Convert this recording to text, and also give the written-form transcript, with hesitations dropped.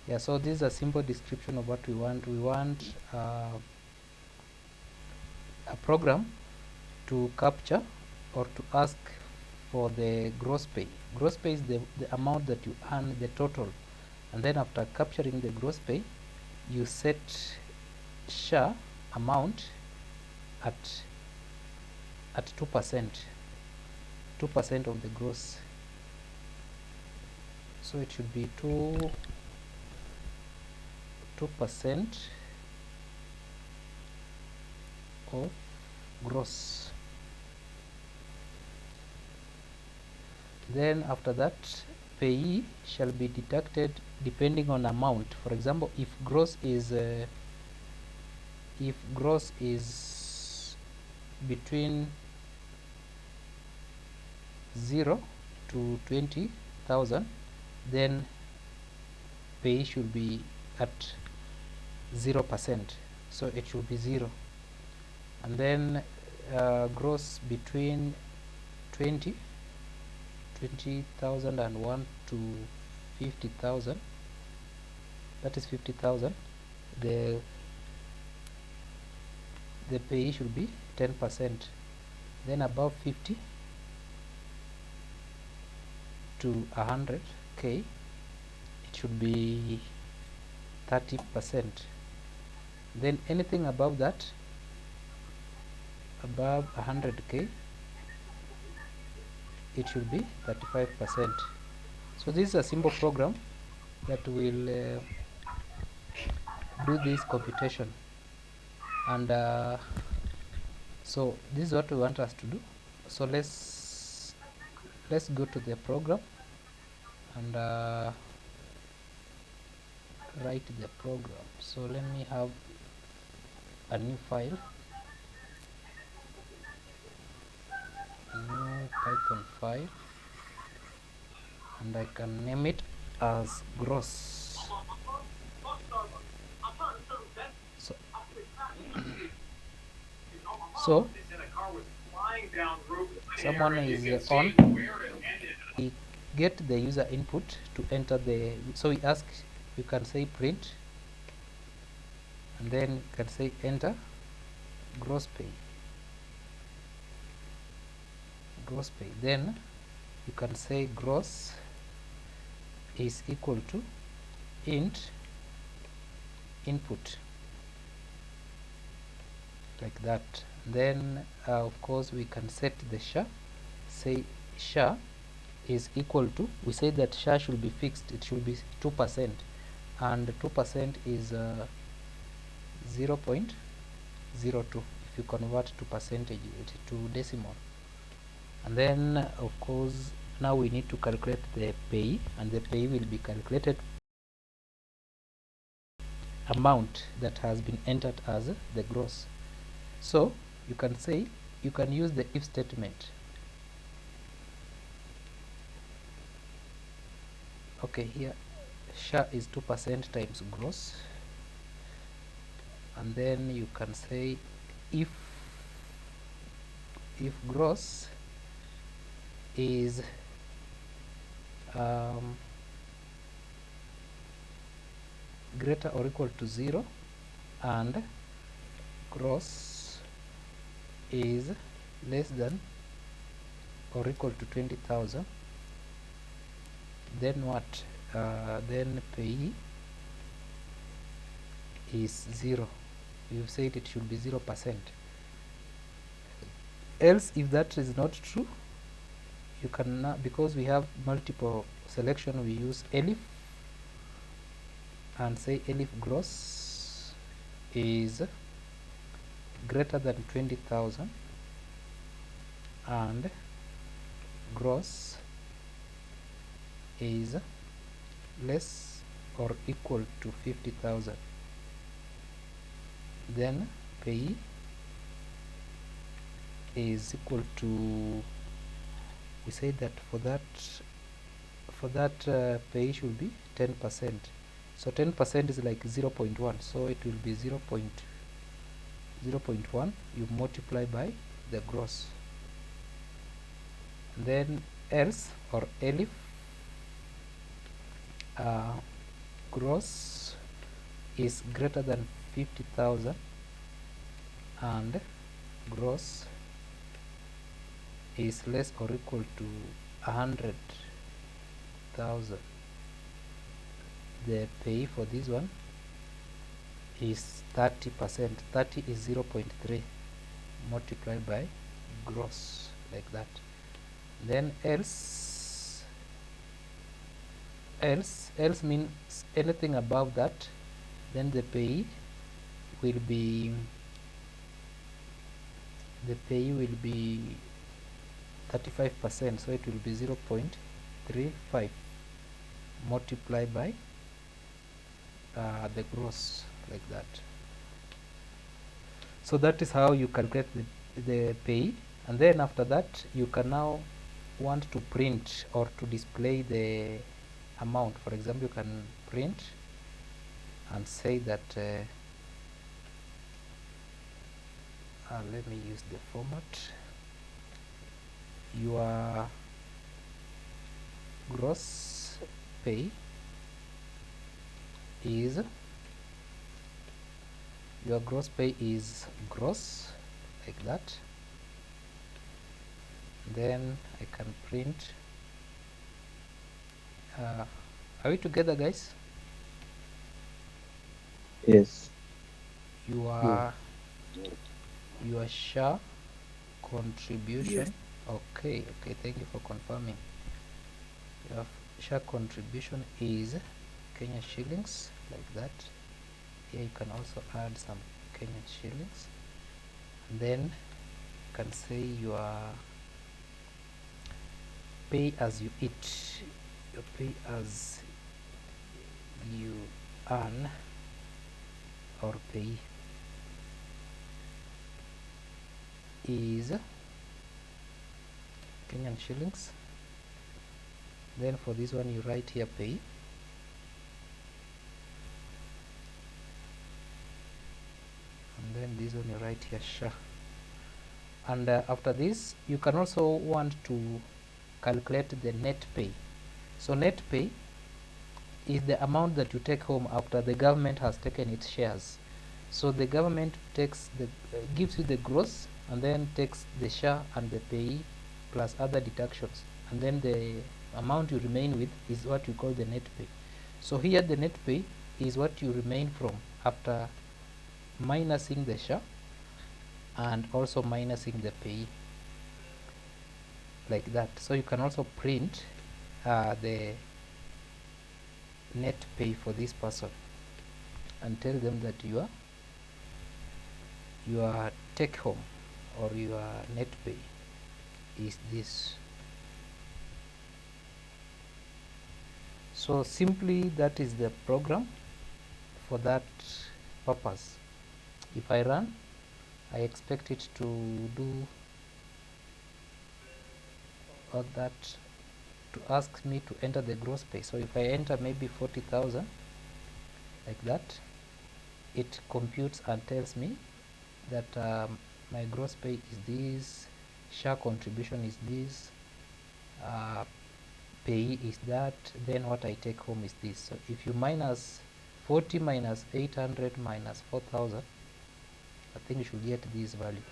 Yeah, so this is a simple description of what we want. We want a program to capture or to ask for the gross pay. Gross pay is the amount that you earn, the total, and then after capturing the gross pay, you set SHA amount at 2%, 2% of the gross. So it should be 2% of gross. Then after that, payee shall be deducted depending on amount. For example, if gross is between 0 to 20,000, then payee should be at 0%, so it should be 0. And then gross between 20,001 to 50,000, that is 50,000, the payee should be 10%. Then above 50 to 100k, it should be 30%. Then anything above that, above 100k, it should be 35%. So this is a simple program that will do this computation, and so this is what we want us to do. So let's go to the program and write the program. So let me have a new file, a new Python file, and I can name it as gross. So someone is on, we get the user input to enter the, so we ask, you can say print, and then you can say enter gross pay, then you can say gross is equal to int input, like that. Then of course we can set the SHA, say SHA is equal to, we say that SHA should be fixed, it should be 2%, and 2% is 0.02 if you convert to percentage, to decimal. And then of course now we need to calculate the pay, and the pay will be calculated amount that has been entered as the gross. So you can say, you can use the if statement. Okay, here SHA is 2% times gross, and then you can say if gross is greater or equal to 0 and gross is less than or equal to 20,000, then what? Then payee is 0. You said it should be 0%. Else, if that is not true, you can, because we have multiple selection, we use elif and say elif gross is greater than 20,000 and gross is less or equal to 50,000. Then payee is equal to, we say that for that payee should be 10%. So 10% is like 0.1, so it will be 0.1 you multiply by the gross. And then else or elif gross is greater than 50,000 and gross is less or equal to 100,000, the pay for this one is 30%. 30 is 0.3 multiplied by gross, like that. Then else means anything above that, then the pay will be 35%, so it will be 0.35 multiplied by the gross, like that. So that is how you calculate the pay, and then after that you can now want to print or to display the amount. For example, you can print and say that let me use the format. Your gross pay is gross, like that. Then I can print. Are we together, guys? Yes. Your share contribution. Okay, thank you for confirming. Your share contribution is Kenya shillings, like that. Here you can also add some Kenyan shillings, and then you can say your pay as you eat, your pay as you earn, or pay is Kenyan shillings. Then for this one you write here pay, and then this one you write here share. And after this you can also want to calculate the net pay. So net pay is the amount that you take home after the government has taken its shares. So the government takes the gives you the gross, and then takes the share and the pay plus other deductions, and then the amount you remain with is what you call the net pay. So here the net pay is what you remain from after minusing the share and also minusing the pay, like that. So you can also print the net pay for this person and tell them that your take home or your net pay is this. So simply that is the program for that purpose. If I run, I expect it to do all that, to ask me to enter the gross pay. So if I enter maybe 40,000, like that, it computes and tells me that my gross pay is this, share contribution is this, pay is that, then what I take home is this. So if you minus 40 minus 800 minus 4,000, I think you should get this value.